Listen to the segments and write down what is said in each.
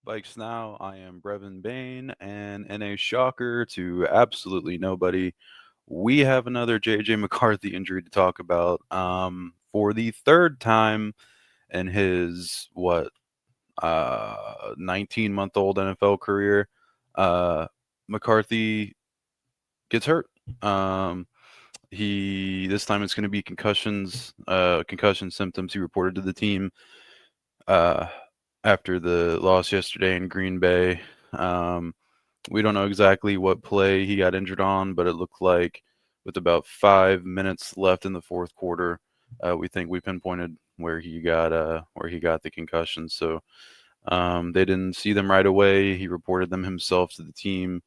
Bikes Now. I am Brevin Bain, and in a shocker to absolutely nobody, we have another JJ McCarthy injury to talk about. For the third time in his 19-month-old NFL career, McCarthy gets hurt. Um, he this time it's going to be concussion symptoms. He reported to the team uh, after the loss yesterday in Green Bay. Um, we don't know exactly what play he got injured on, but it looked like with about 5 minutes left in the fourth quarter, we think we pinpointed where he got the concussion. So they didn't see them right away. He reported them himself to the team.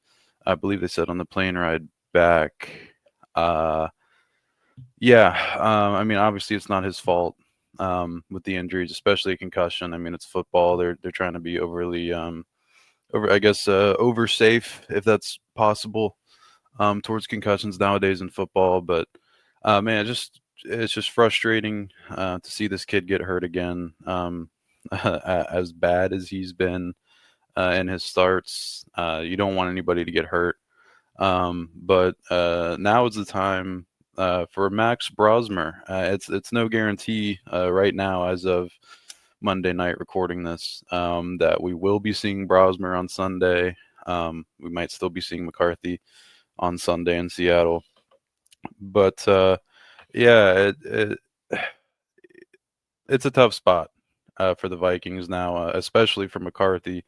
I believe they said on the plane ride back. Uh, yeah, I mean, obviously it's not his fault with the injuries, especially a concussion. I mean, it's football. They're trying to be overly I guess over safe if that's possible towards concussions nowadays in football. But man, it's just frustrating to see this kid get hurt again. As bad as he's been in his starts, you don't want anybody to get hurt. But now is the time for Max Brosmer. It's no guarantee right now, as of Monday night recording this, that we will be seeing Brosmer on Sunday. We might still be seeing McCarthy on Sunday in Seattle. But yeah, it's a tough spot for the Vikings now, especially for McCarthy.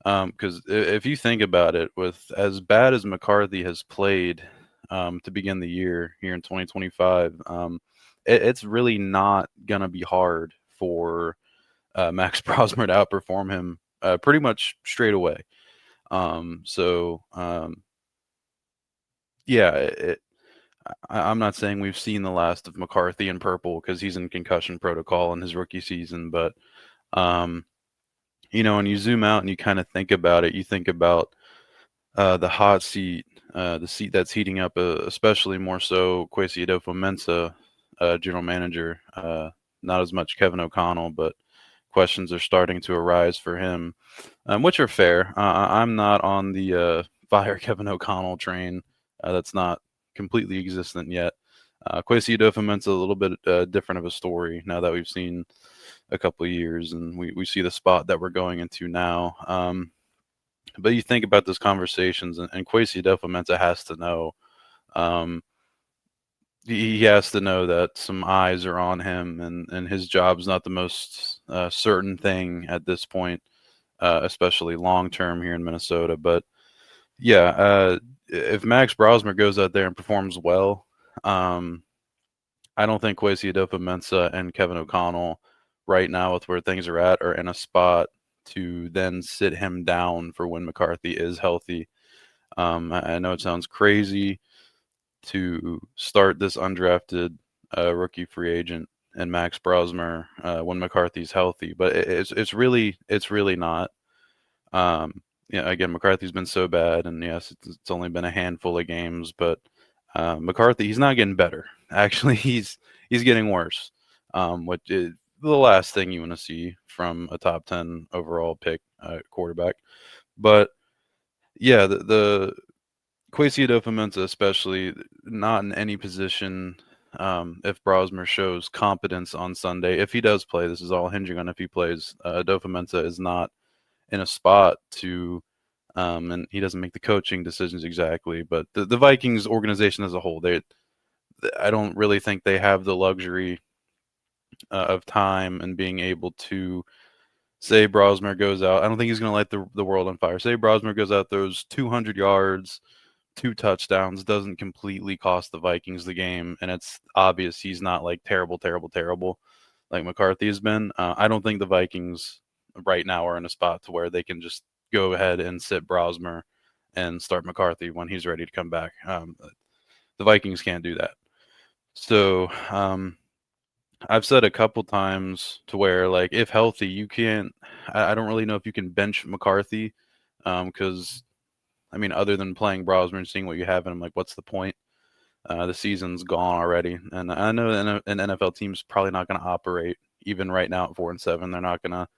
Because if you think about it, with as bad as McCarthy has played to begin the year here in 2025, it's really not gonna be hard for Max Brosmer to outperform him pretty much straight away. So yeah, I'm not saying we've seen the last of McCarthy in purple because he's in concussion protocol in his rookie season, but um, when you zoom out and you kind of think about it, you think about the hot seat, the seat that's heating up, especially more so Kwesi Adofo-Mensah, general manager. Not as much Kevin O'Connell, but questions are starting to arise for him, which are fair. I'm not on the fire Kevin O'Connell train. That's not completely existent yet. Kwesi Adofo-Mensah a little bit different of a story now that we've seen a couple of years and we see the spot that we're going into now. But you think about those conversations, and Kwesi Adofo-Mensah has to know. Um, he has to know that some eyes are on him, and his job's not the most certain thing at this point, especially long term here in Minnesota. But yeah, if Max Brosmer goes out there and performs well, um, I don't think Kwesi Adofo-Mensah and Kevin O'Connell, right now with where things are in a spot to then sit him down for when McCarthy is healthy. I know it sounds crazy to start this undrafted rookie free agent and Max Brosmer when McCarthy's healthy, but it's really not. Yeah, again, McCarthy's been so bad, and yes, it's only been a handful of games, but McCarthy, he's not getting better. Actually, he's getting worse, which is the last thing you want to see from a top 10 overall pick quarterback. But yeah, the Kwesi Adofo-Mensah especially not in any position. If Brosmer shows competence on Sunday, if he does play, this is all hinging on if he plays. Adofo-Mensah is not in a spot to, and he doesn't make the coaching decisions exactly. But the Vikings organization as a whole, I don't really think they have the luxury of time and being able to say Brosmer goes out. I don't think he's going to light the world on fire. Say Brosmer goes out, throws 200 yards, 2 touchdowns, doesn't completely cost the Vikings the game, and it's obvious he's not like terrible, terrible, terrible like McCarthy has been. I don't think the Vikings right now are in a spot to where they can just go ahead and sit Brosmer and start McCarthy when he's ready to come back. The Vikings can't do that. So I've said a couple times to where, like, if healthy, you can't. I don't really know if you can bench McCarthy because I mean, other than playing Brosmer and seeing what you have in him, like, what's the point? The season's gone already, and I know an NFL team's probably not going to operate even right now at 4-7. They're not going to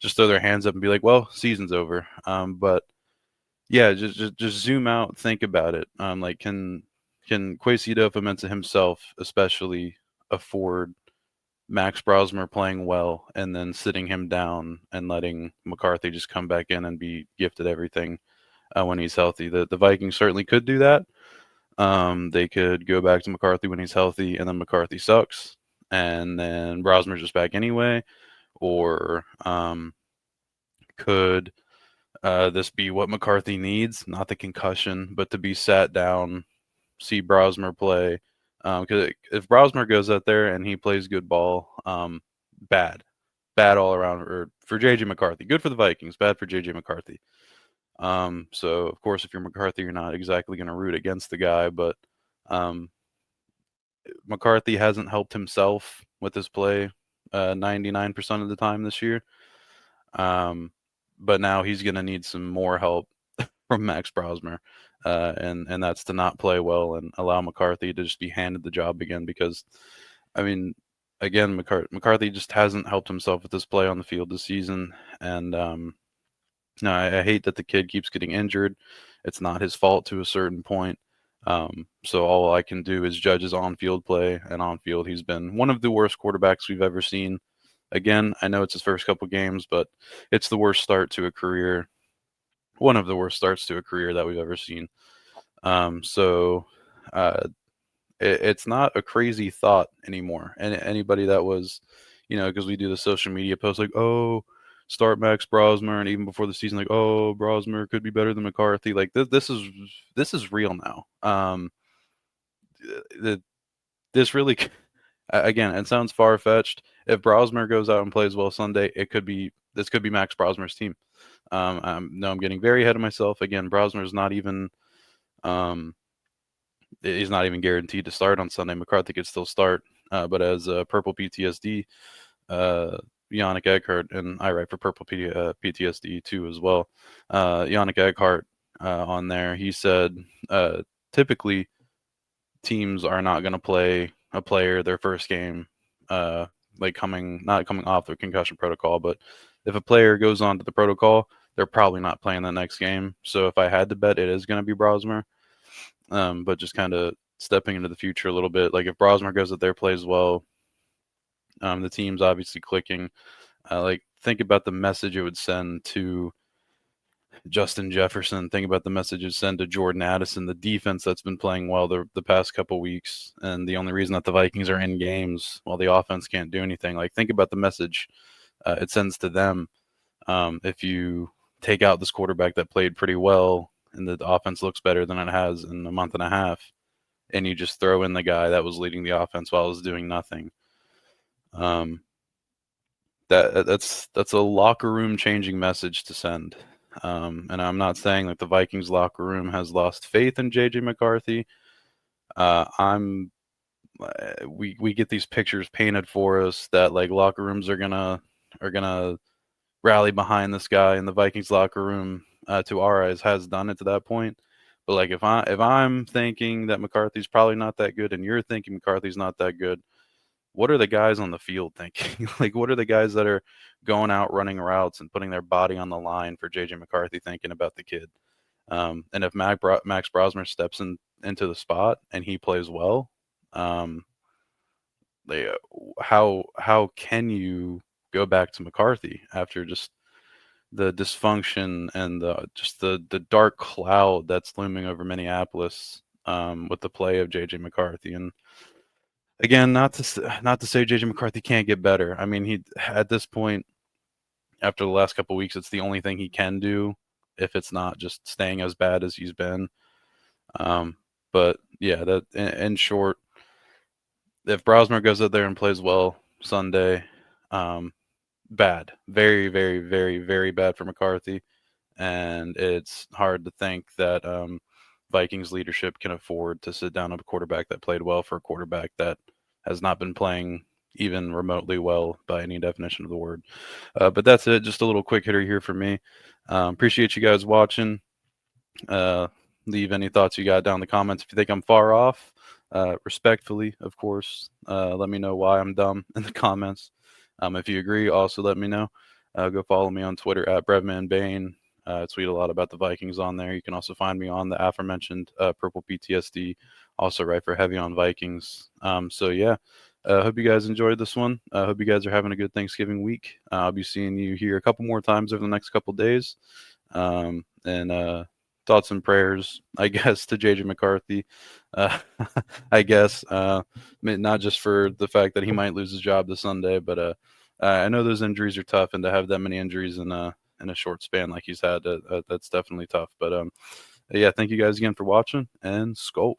just throw their hands up and be like, well, season's over. But yeah, just zoom out, think about it. Like can Quasido himself especially afford Max Brosmer playing well and then sitting him down and letting McCarthy just come back in and be gifted everything when he's healthy? The Vikings certainly could do that. They could go back to McCarthy when he's healthy, and then McCarthy sucks, and then Brosmer's just back anyway. Or could this be what McCarthy needs? Not the concussion, but to be sat down, see Brosmer play. Because if Brosmer goes out there and he plays good ball, bad, bad all around for JJ McCarthy. Good for the Vikings, bad for JJ McCarthy. So of course, if you're McCarthy, you're not exactly going to root against the guy, but um, McCarthy hasn't helped himself with his play 99% of the time this year. Um, but now he's going to need some more help from Max Brosmer, and that's to not play well and allow McCarthy to just be handed the job again. Because, I mean, again, McCarthy just hasn't helped himself with his play on the field this season, and no, I hate that the kid keeps getting injured. It's not his fault to a certain point. So all I can do is judge his on-field play, and on-field he's been one of the worst quarterbacks we've ever seen. Again, I know it's his first couple games, but it's the worst start to a career, one of the worst starts to a career that we've ever seen. So uh, it's not a crazy thought anymore. And anybody that was, because we do the social media posts like, oh, start Max Brosmer, and even before the season, like, oh, Brosmer could be better than McCarthy. Like this is real now. The, this really, again, it sounds far fetched. If Brosmer goes out and plays well Sunday, this could be Max Brosmer's team. No, I'm getting very ahead of myself. Again, Brosmer is not even he's not even guaranteed to start on Sunday. McCarthy could still start, but as Purple PTSD, Yannick Eckhart, and I write for Purple PTSD too as well. Yannick Eckhart on there, he said typically teams are not going to play a player their first game, like not coming off their concussion protocol, but if a player goes on to the protocol, they're probably not playing the next game. So if I had to bet, it is going to be Brosmer. But just kind of stepping into the future a little bit, like if Brosmer goes out there, plays well, the team's obviously clicking. Like think about the message it would send to Justin Jefferson. Think about the message it send to Jordan Addison, the defense that's been playing well the past couple weeks, and the only reason that the Vikings are in games while the offense can't do anything. Like think about the message it sends to them. If you take out this quarterback that played pretty well and the offense looks better than it has in a month and a half, and you just throw in the guy that was leading the offense while it was doing nothing. That's a locker room changing message to send. And I'm not saying that the Vikings locker room has lost faith in JJ McCarthy. We get these pictures painted for us that like locker rooms are gonna rally behind this guy, and the Vikings locker room, to our eyes, has done it to that point. But like if I'm thinking that McCarthy's probably not that good, and you're thinking McCarthy's not that good, what are the guys on the field thinking? Like, what are the guys that are going out running routes and putting their body on the line for JJ McCarthy thinking about the kid? And if Max Brosmer steps into the spot and he plays well, um, they, how can you go back to McCarthy after just the dysfunction and the dark cloud that's looming over Minneapolis with the play of JJ McCarthy? And again, not to say JJ McCarthy can't get better. I mean, he at this point after the last couple of weeks, it's the only thing he can do if it's not just staying as bad as he's been. Um, but yeah, that in short, if Brosmer goes out there and plays well Sunday, um, bad, very, very, very, very bad for McCarthy, and it's hard to think that Vikings leadership can afford to sit down a quarterback that played well for a quarterback that has not been playing even remotely well by any definition of the word. But that's it. Just a little quick hitter here for me. Appreciate you guys watching. Uh, Leave any thoughts you got down in the comments. If you think I'm far off, respectfully, of course, let me know why I'm dumb in the comments. If you agree, also let me know. Go follow me on Twitter at BrevmanBane. I tweet a lot about the Vikings on there. You can also find me on the aforementioned Purple PTSD. Also write for Heavy on Vikings. So yeah, hope you guys enjoyed this one. Hope you guys are having a good Thanksgiving week. I'll be seeing you here a couple more times over the next couple days. And thoughts and prayers, I guess, to JJ McCarthy. Uh, I guess not just for the fact that he might lose his job this Sunday, but I know those injuries are tough, and to have that many injuries in a short span like he's had, that's definitely tough. But yeah, thank you guys again for watching, and Skull.